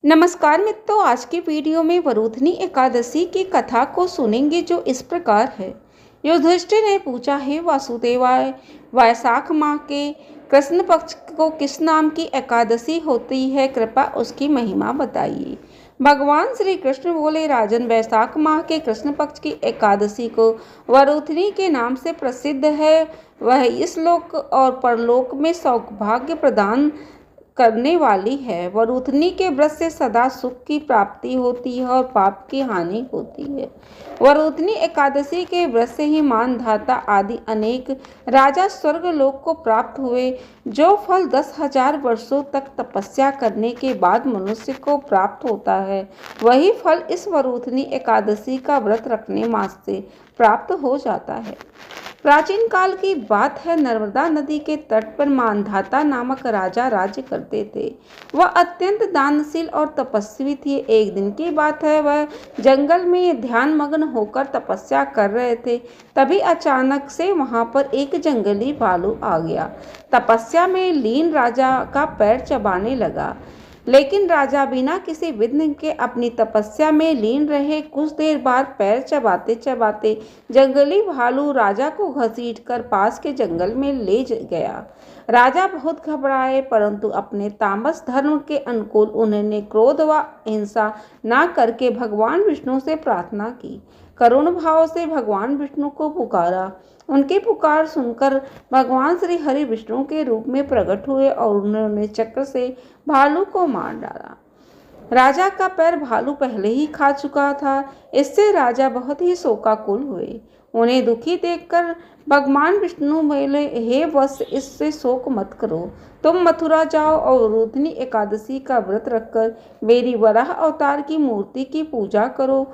नमस्कार मित्रों, आज की वीडियो में वरुथनी एकादशी की कथा को सुनेंगे जो इस प्रकार है। युधिष्ठिर ने पूछा, हे वासुदेवाय, वैशाख माह के कृष्ण पक्ष को किस नाम की एकादशी होती है? कृपया उसकी महिमा बताइए। भगवान श्री कृष्ण बोले, राजन, वैशाख माह के कृष्ण पक्ष की एकादशी को वरुथनी के नाम से प्रसिद्ध है। वह इस लोक और परलोक में सौभाग्य प्रदान करने वाली है। वरुथनी के व्रत से सदा सुख की प्राप्ति होती है और पाप की हानि होती है। वरुथनी एकादशी के व्रत से ही मानधाता आदि अनेक राजा स्वर्ग लोक को प्राप्त हुए। जो फल 10,000 वर्षों तक तपस्या करने के बाद मनुष्य को प्राप्त होता है, वही फल इस वरुथनी एकादशी का व्रत रखने मास से प्राप्त हो जाता है। प्राचीन काल की बात है। नर्मदा नदी के तट पर मानधाता नामक राजा राज्य करते थे। वह अत्यंत दानशील और तपस्वी थे। एक दिन की बात है, वह जंगल में ध्यान मग्न होकर तपस्या कर रहे थे। तभी अचानक से वहां पर एक जंगली भालू आ गया। तपस्या में लीन राजा का पैर चबाने लगा, लेकिन राजा बिना किसी विघ्न के अपनी तपस्या में लीन रहे। कुछ देर बाद पैर चबाते चबाते जंगली भालू राजा को घसीटकर पास के जंगल में ले गया। राजा बहुत घबराए, परंतु अपने तामस धर्म के अनुकूल उन्होंने क्रोध व हिंसा न करके भगवान विष्णु से प्रार्थना की। करुण भाव से भगवान विष्णु को पुकारा। उनकी पुकार सुनकर भगवान श्री हरि विष्णु के रूप में प्रकट हुए और उन्होंने चक्र से भालू को मार डाला। राजा का पैर भालू पहले ही खा चुका था। इससे राजा बहुत ही शोकाकुल हुए। उन्हें दुखी देखकर भगवान विष्णु बोले, हे वत्स, इससे शोक मत करो। तुम मथुरा जाओ और वरुथनी एकादशी का व्रत रखकर मेरी वराह अवतार की मूर्ति की पूजा करो।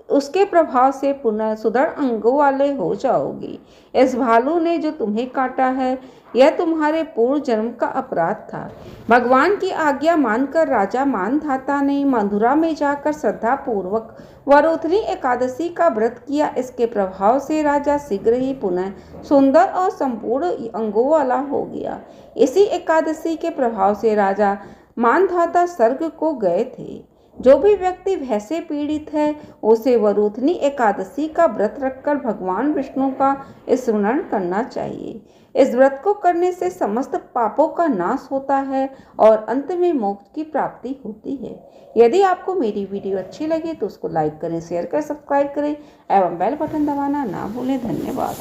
उसके प्रभाव से पुनः सुदृढ़ अंगों वाले हो जाओगी। इस भालू ने जो तुम्हें काटा है, यह तुम्हारे पूर्व जन्म का अपराध था। भगवान की आज्ञा मानकर राजा मानधाता ने मथुरा में जाकर श्रद्धा पूर्वक वरुथनी एकादशी का व्रत किया। इसके प्रभाव से राजा शीघ्र ही पुनः सुंदर और संपूर्ण अंगों वाला हो गया। इसी एकादशी के प्रभाव से राजा मानधाता स्वर्ग को गए थे। जो भी व्यक्ति भय से पीड़ित है, उसे वरुथनी एकादशी का व्रत रखकर भगवान विष्णु का स्मरण करना चाहिए। इस व्रत को करने से समस्त पापों का नाश होता है और अंत में मोक्ष की प्राप्ति होती है। यदि आपको मेरी वीडियो अच्छी लगे तो उसको लाइक करें, शेयर करें, सब्सक्राइब करें एवं बेल बटन दबाना ना भूलें। धन्यवाद।